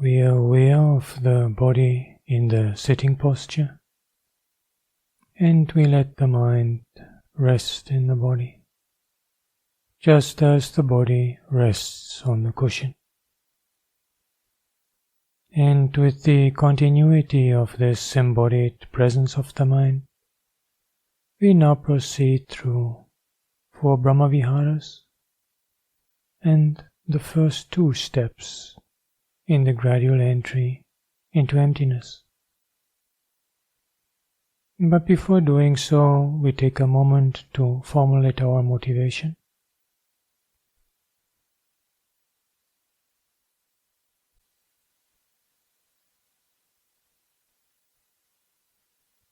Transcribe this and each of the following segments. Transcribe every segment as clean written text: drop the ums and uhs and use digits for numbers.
we are aware of the body in the sitting posture, and we let the mind rest in the body, just as the body rests on the cushion. And with the continuity of this embodied presence of the mind, we now proceed through 4 brahmavihāras and the first 2 steps in the gradual entry into emptiness. But before doing so, we take a moment to formulate our motivation.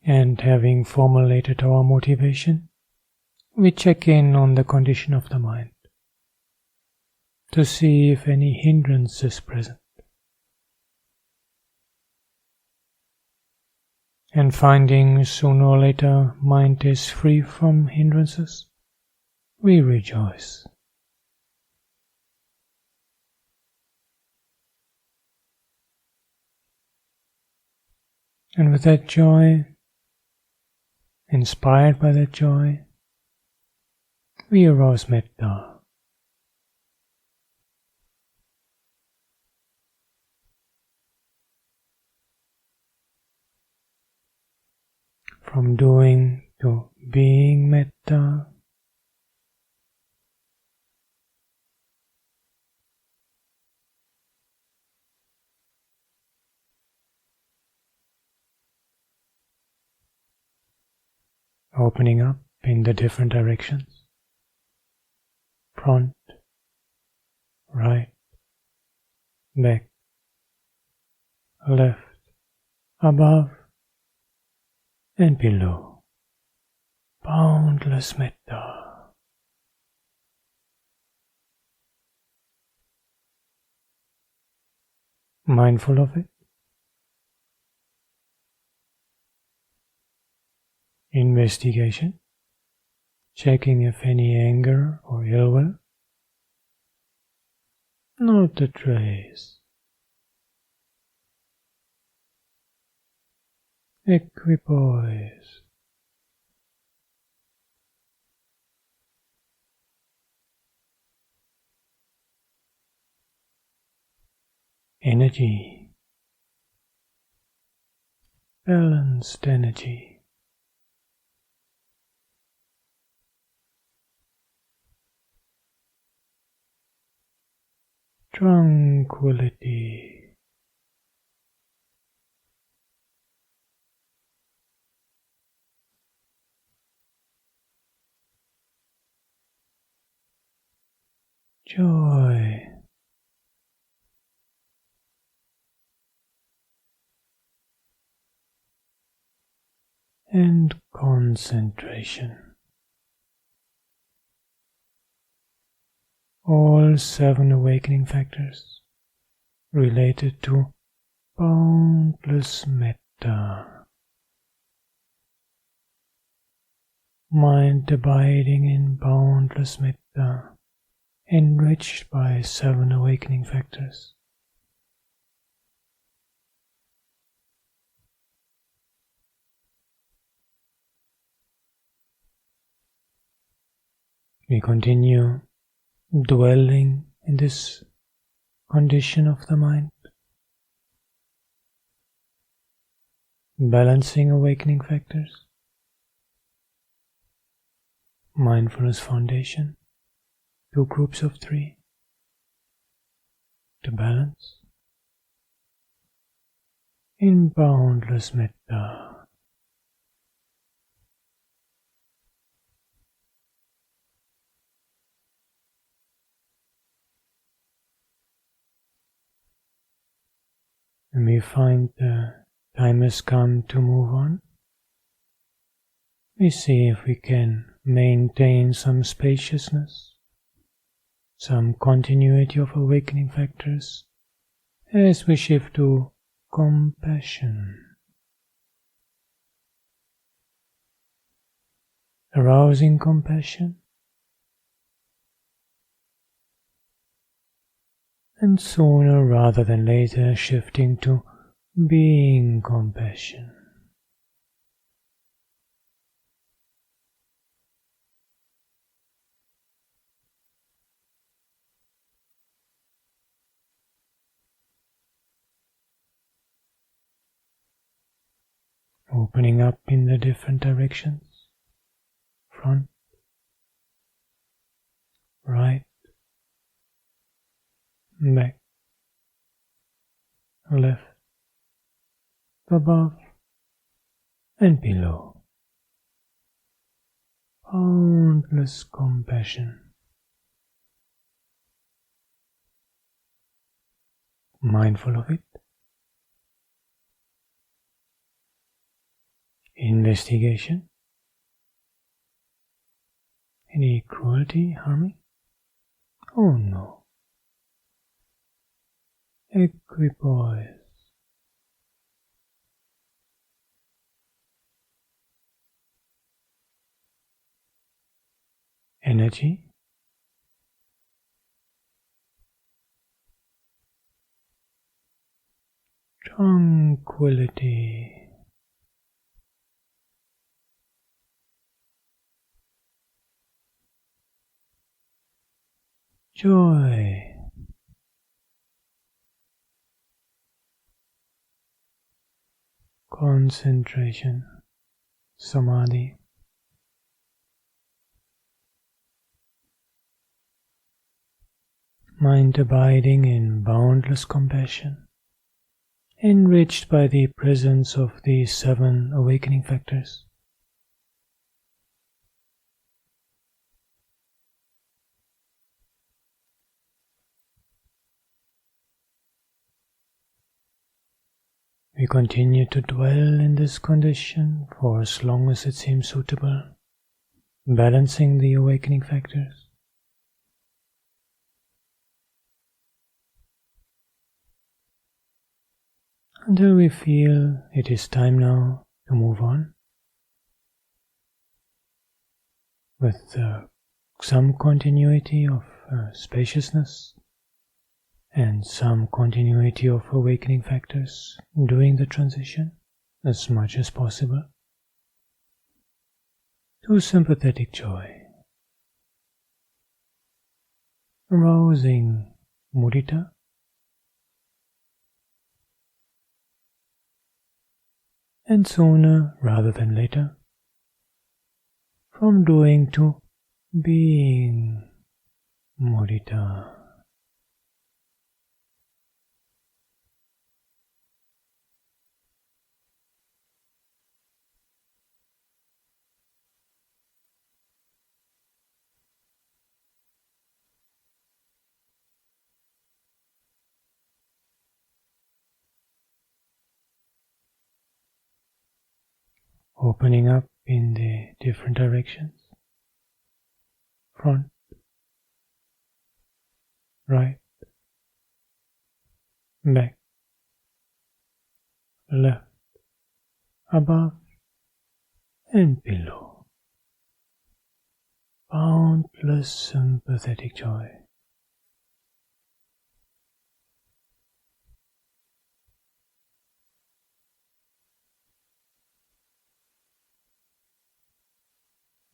And having formulated our motivation, we check in on the condition of the mind to see if any hindrance is present. And finding sooner or later mind is free from hindrances, we rejoice. And with that joy, inspired by that joy, we arouse metta. From doing to being metta, opening up in the different directions, front, right, back, left, above and below. Boundless metta. Mindful of it. Investigation. Checking if any anger or ill will. Not a trace. Equipoise. Energy. Balanced energy. Tranquility. Joy. And concentration. All 7 awakening factors related to boundless metta. Mind abiding in boundless metta, enriched by 7 awakening factors. We continue dwelling in this condition of the mind, balancing awakening factors, mindfulness foundation, 2 groups of 3 to balance in boundless metta. And we find the time has come to move on. We see if we can maintain some spaciousness, some continuity of awakening factors as we shift to compassion. Arousing compassion and sooner rather than later shifting to being compassion. Opening up in the different directions, front, right, back, left, above and below. Boundless compassion. Mindful of it. Investigation. Any cruelty, harming? Oh no. Equipoise. Energy. Tranquility. Joy. Concentration. Samadhi. Mind abiding in boundless compassion, enriched by the presence of the 7 awakening factors. We continue to dwell in this condition for as long as it seems suitable, balancing the awakening factors. Until we feel it is time now to move on with some continuity of spaciousness and some continuity of awakening factors doing the transition as much as possible to sympathetic joy, arousing mudita, and sooner rather than later, from doing to being mudita. Opening up in the different directions, front, right, back, left, above and below. Boundless sympathetic joy.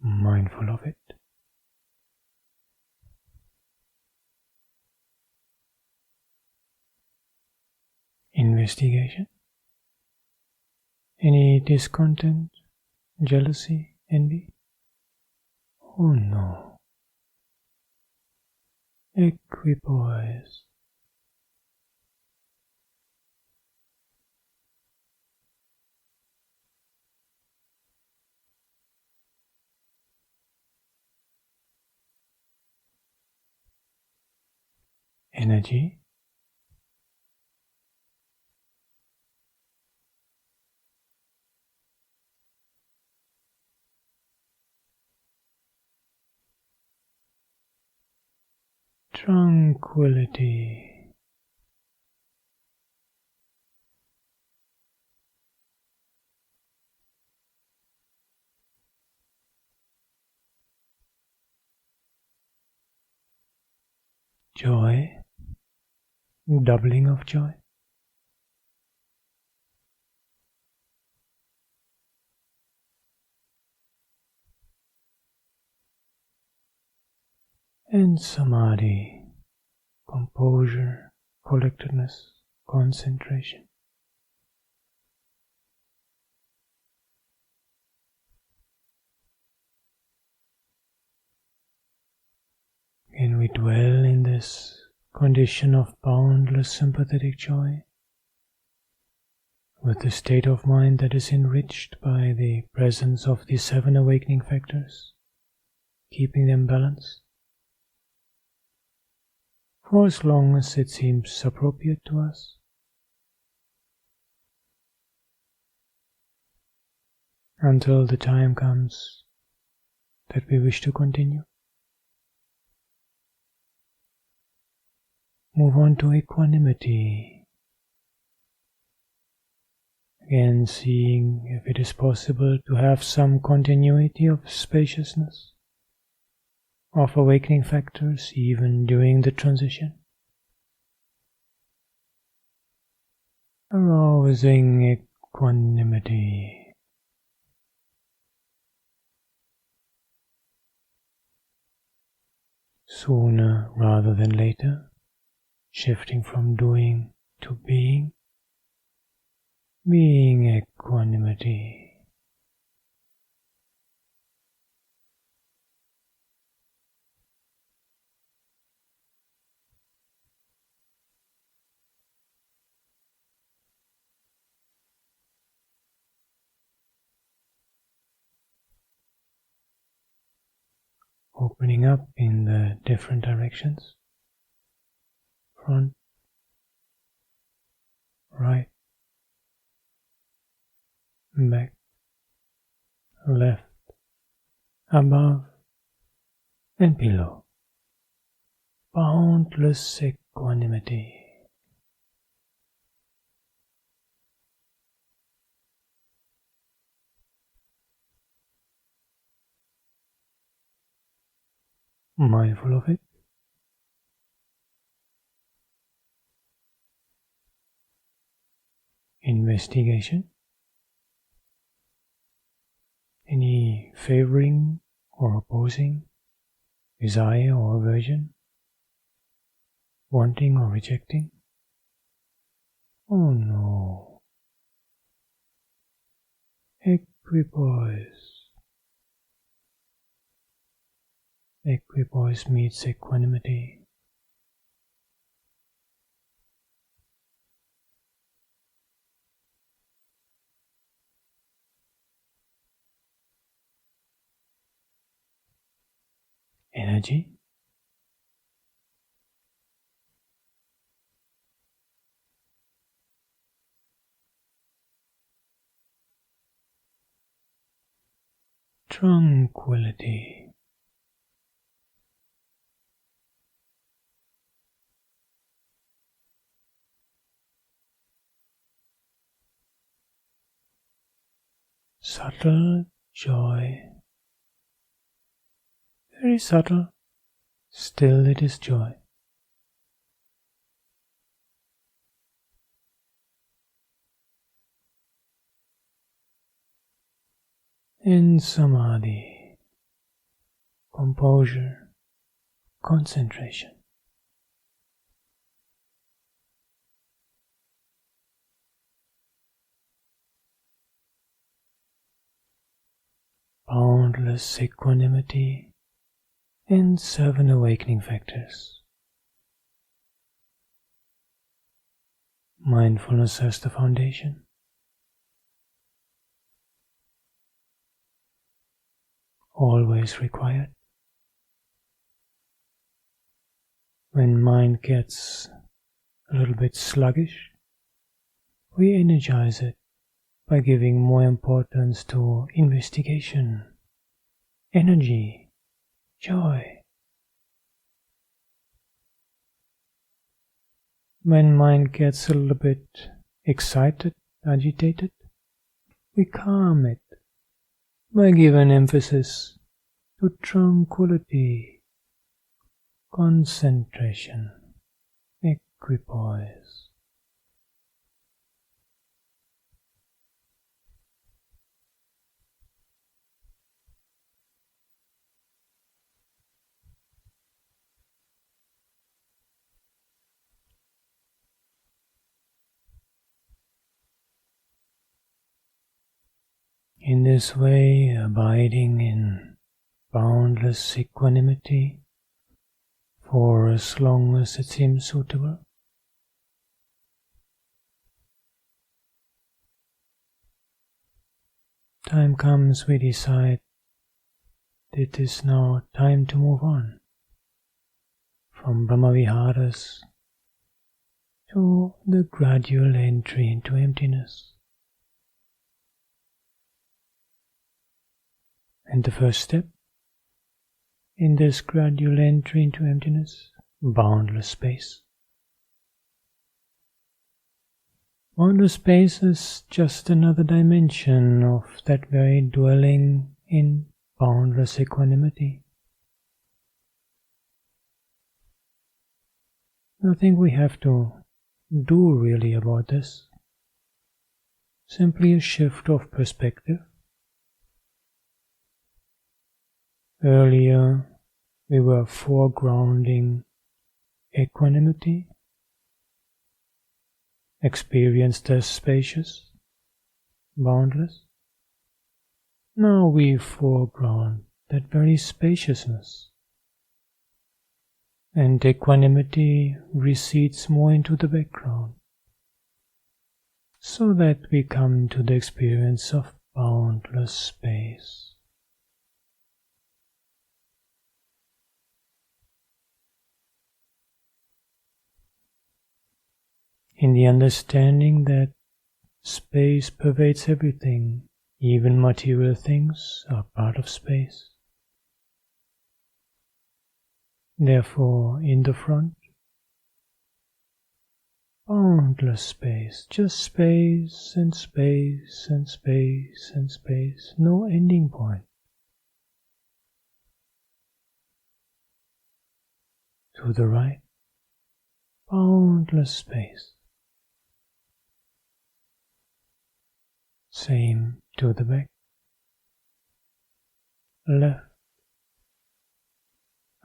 Mindful of it. Investigation. Any discontent, jealousy, envy? Oh no. Equipoise. Energy. Tranquility. Joy. doubling of joy. And samadhi, composure, collectedness, concentration. Can we dwell in this condition of boundless sympathetic joy with the state of mind that is enriched by the presence of the 7 awakening factors, keeping them balanced for as long as it seems appropriate to us, until the time comes that we wish to continue. Move on to equanimity. Again, seeing if it is possible to have some continuity of spaciousness, of awakening factors, even during the transition. Arousing equanimity. Sooner rather than later, shifting from doing to being equanimity. Opening up in the different directions. Front, right, back, left, above and below. Boundless equanimity. Mindful of it. Investigation. Any favoring or opposing, desire or aversion, wanting or rejecting? Oh no. Equipoise. Equipoise meets equanimity. Energy. Tranquility. Subtle joy. Very subtle, still it is joy. In samadhi, composure, concentration. Boundless equanimity and 7 awakening factors. Mindfulness as the foundation. Always required. When mind gets a little bit sluggish, we energize it by giving more importance to investigation, energy, joy. When mind gets a little bit excited, agitated, we calm it by giving emphasis to tranquility, concentration, equipoise. In this way, abiding in boundless equanimity for as long as it seems suitable, time comes we decide it is now time to move on from brahmavihāras to the gradual entry into emptiness. And the first step in this gradual entry into emptiness, boundless space. Boundless space is just another dimension of that very dwelling in boundless equanimity. Nothing we have to do really about this. Simply a shift of perspective. Earlier, we were foregrounding equanimity, experienced as spacious, boundless. Now we foreground that very spaciousness, and equanimity recedes more into the background, so that we come to the experience of boundless space. In the understanding that space pervades everything, even material things are part of space. Therefore, in the front, boundless space, just space and space and space and space, no ending point. To the right, boundless space. Same to the back, left,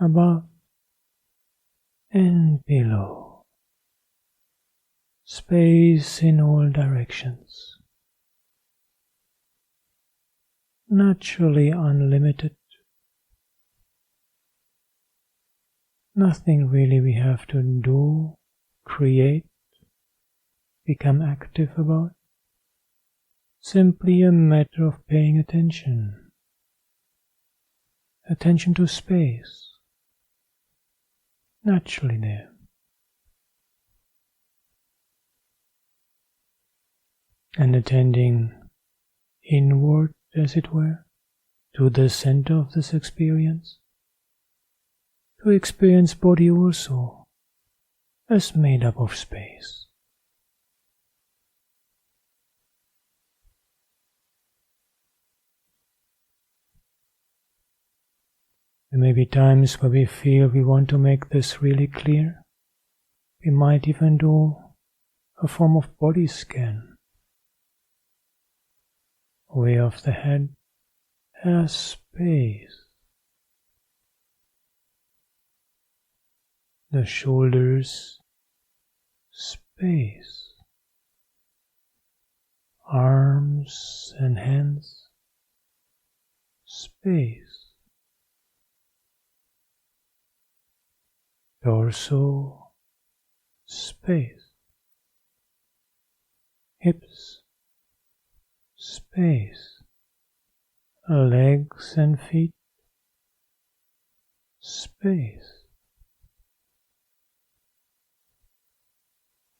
above, and below. Space in all directions. Naturally unlimited. Nothing really we have to do, create, become active about. Simply a matter of paying attention. Attention to space. Naturally there. And attending inward, as it were, to the center of this experience. To experience body also as made up of space. There may be times where we feel we want to make this really clear. We might even do a form of body scan. Way of the head as space. The shoulders, space. Arms and hands, space. Torso, space. Hips, space. Legs and feet, space.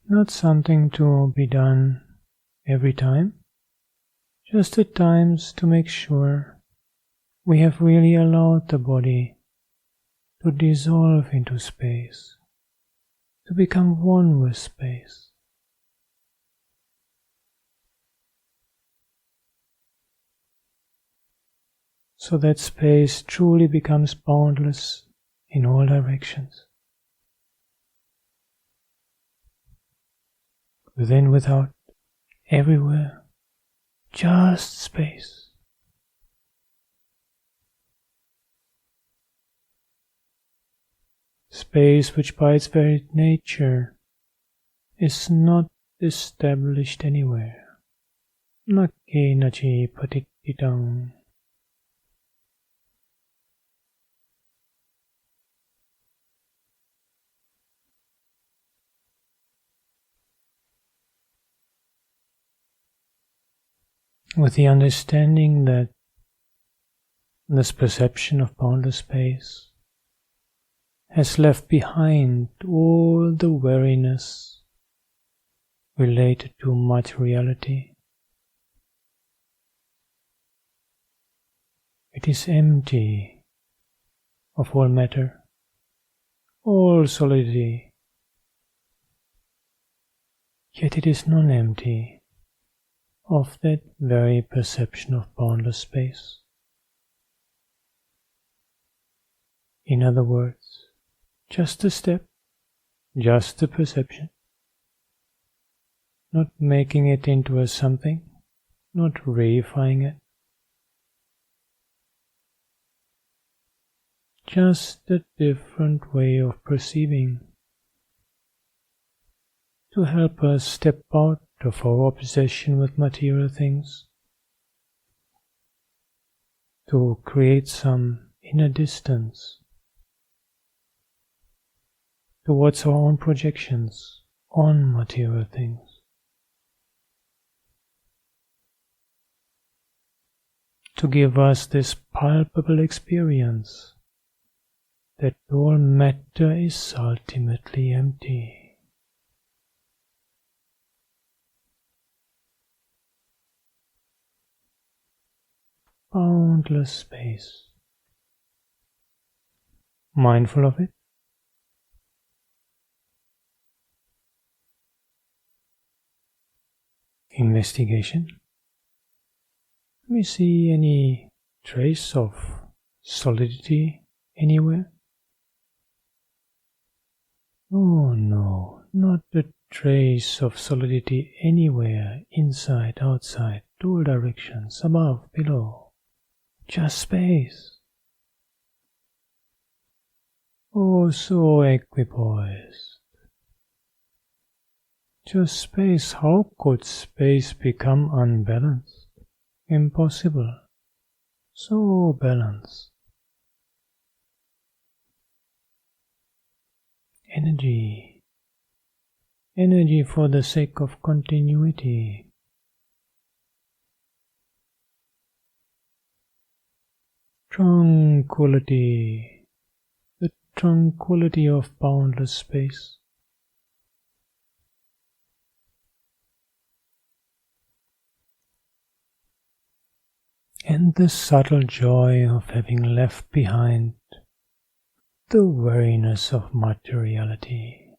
Not something to be done every time, just at times to make sure we have really allowed the body to dissolve into space, to become one with space. So that space truly becomes boundless in all directions. within, without, everywhere, just space. Space which by its very nature is not established anywhere. Nakke nachi patiktitang. With the understanding that this perception of boundless space has left behind all the weariness related to materiality. It is empty of all matter, all solidity, yet it is non-empty of that very perception of boundless space. In other words, just a step, just a perception, not making it into a something, not reifying it, just a different way of perceiving to help us step out of our obsession with material things, to create some inner distance towards our own projections on material things. To give us this palpable experience that all matter is ultimately empty. Boundless space. Mindful of it. Investigation. Let me see any trace of solidity anywhere. Oh no, not a trace of solidity anywhere, inside, outside, all directions, above, below. Just space. Oh, so equipoised. Just space. How could space become unbalanced? Impossible. So balanced. Energy. Energy for the sake of continuity. Tranquility. The tranquility of boundless space. And the subtle joy of having left behind the weariness of materiality.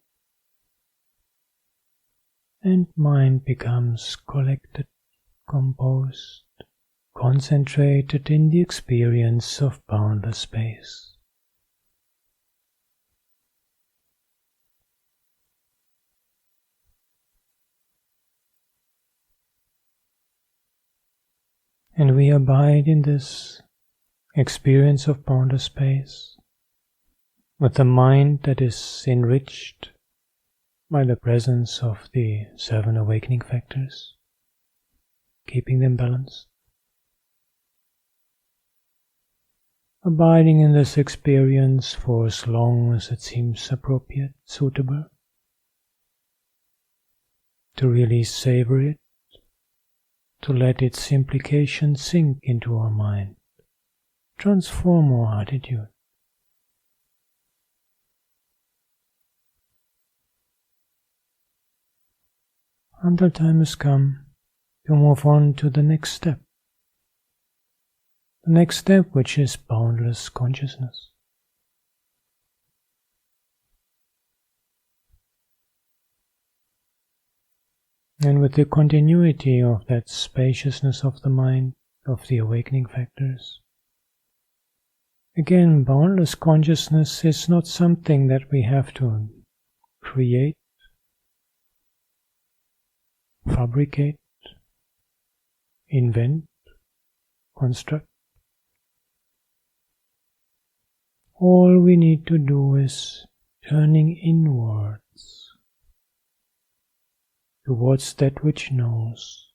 And mind becomes collected, composed, concentrated in the experience of boundless space. And we abide in this experience of boundless space with a mind that is enriched by the presence of the 7 awakening factors, keeping them balanced. Abiding in this experience for as long as it seems appropriate, suitable, to really savor it, to let its implications sink into our mind, transform our attitude. Until time has come to move on to the next step. The next step, which is boundless consciousness. And with the continuity of that spaciousness of the mind, of the awakening factors, again, boundless consciousness is not something that we have to create. fabricate, invent, construct. All we need to do is turning inwards towards that which knows.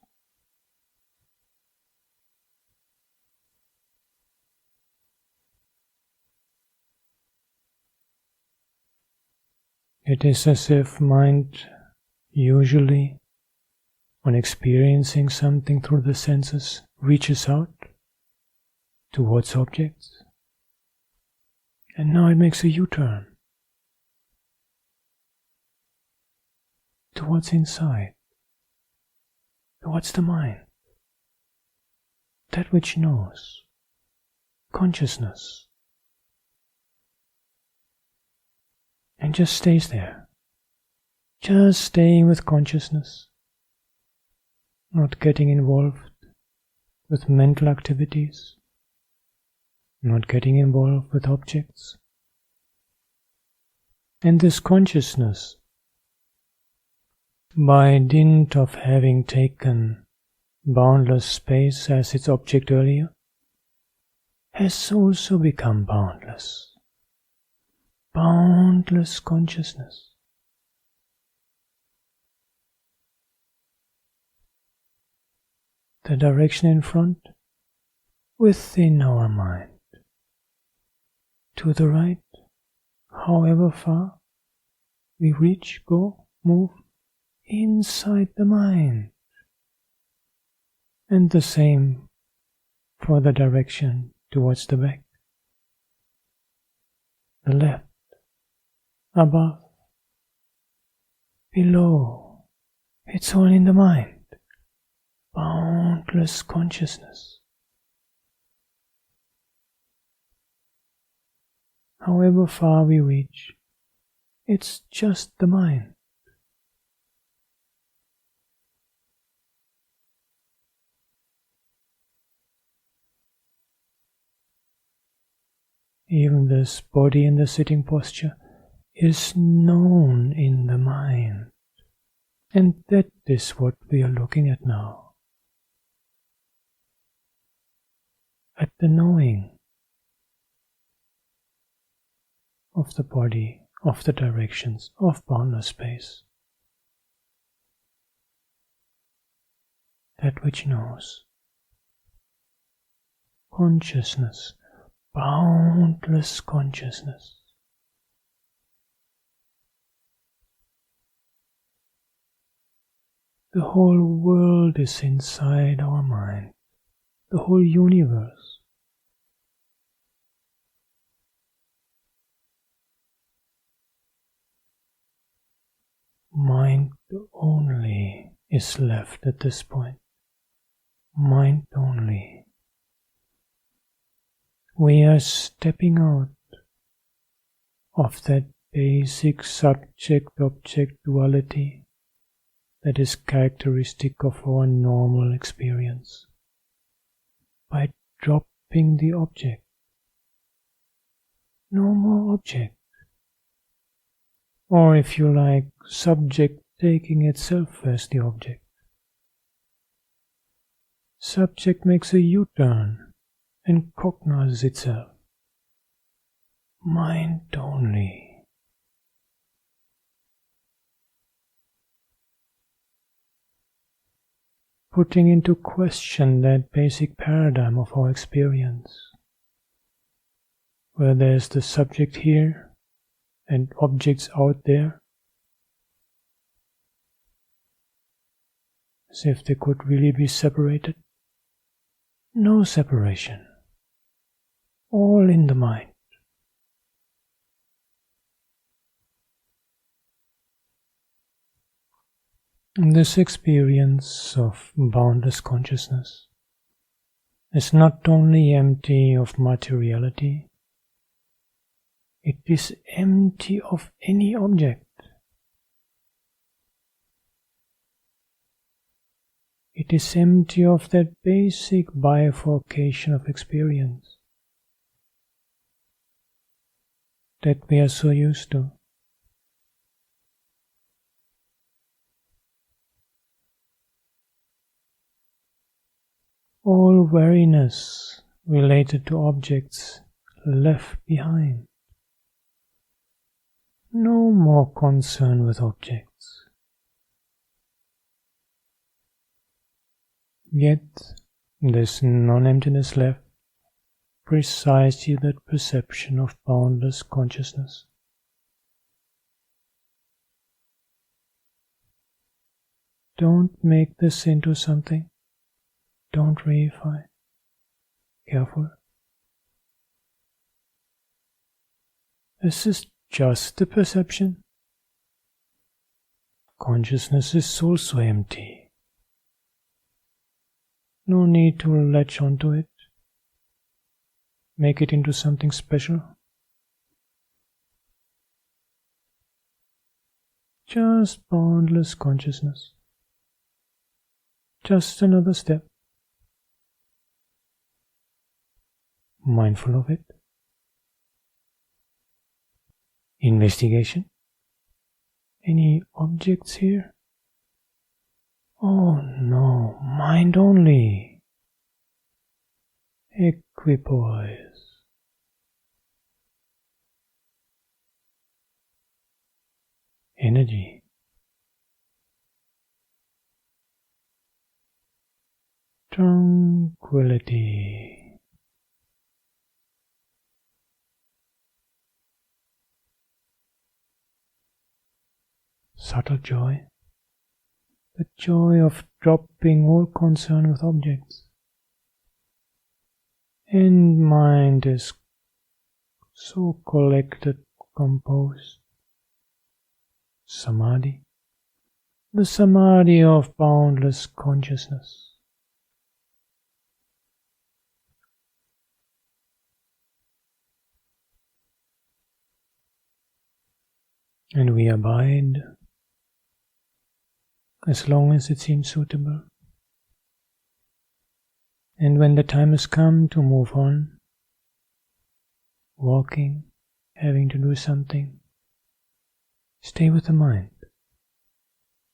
It is as if mind usually, when experiencing something through the senses, reaches out towards objects. And now it makes a U-turn towards inside, towards the mind, that which knows, consciousness. And just stays there, just staying with consciousness, not getting involved with mental activities, not getting involved with objects. And this consciousness, by dint of having taken boundless space as its object earlier, has also become boundless. Boundless consciousness. The direction in front, within our mind. To the right, however far we reach, go, move, inside the mind. And the same for the direction towards the back. The left, above, below, it's all in the mind. Boundless consciousness. However far we reach, it's just the mind. Even this body in the sitting posture is known in the mind. And that is what we are looking at now. At the knowing of the body, of the directions, of boundless space. That which knows. Consciousness. Boundless consciousness. The whole world is inside our mind, the whole universe. Mind only is left at this point. Mind only. We are stepping out of that basic subject-object duality that is characteristic of our normal experience by dropping the object. No more object. Or if you like, subject taking itself as the object. Subject makes a U-turn and cognizes itself. Mind only. Putting into question that basic paradigm of our experience, where there's the subject here and objects out there, as if they could really be separated. No separation. All in the mind. This experience of boundless consciousness is not only empty of materiality, it is empty of any object. It is empty of that basic bifurcation of experience that we are so used to. all weariness related to objects left behind. No more concern with objects. Yet this non-emptiness left precisely that perception of boundless consciousness. Don't make this into something. Don't reify. Careful. This is just the perception. Consciousness is also empty. No need to latch onto it. Make it into something special. Just boundless consciousness. Just another step. Mindful of it. Investigation. Any objects here? Oh no, mind only. Equipoise. Energy. Tranquility. Subtle joy. The joy of dropping all concern with objects. And mind is so collected, composed. Samadhi. The samadhi of boundless consciousness. And we abide as long as it seems suitable. And when the time has come to move on, walking, having to do something, stay with the mind.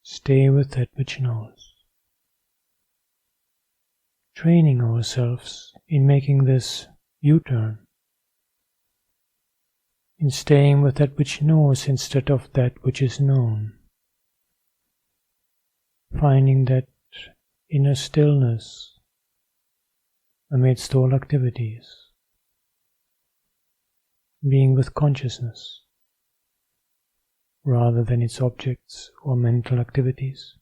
Stay with that which knows. Training ourselves in making this U-turn, in staying with that which knows instead of that which is known. Finding that inner stillness amidst all activities. Being with consciousness rather than its objects or mental activities.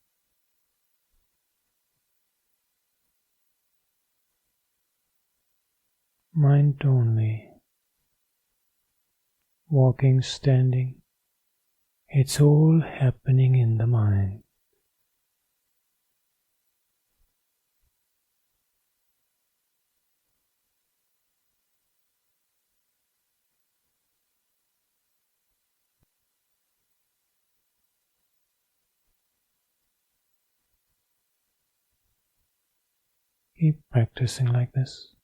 Mind only. Walking, standing, it's all happening in the mind. Keep practicing like this.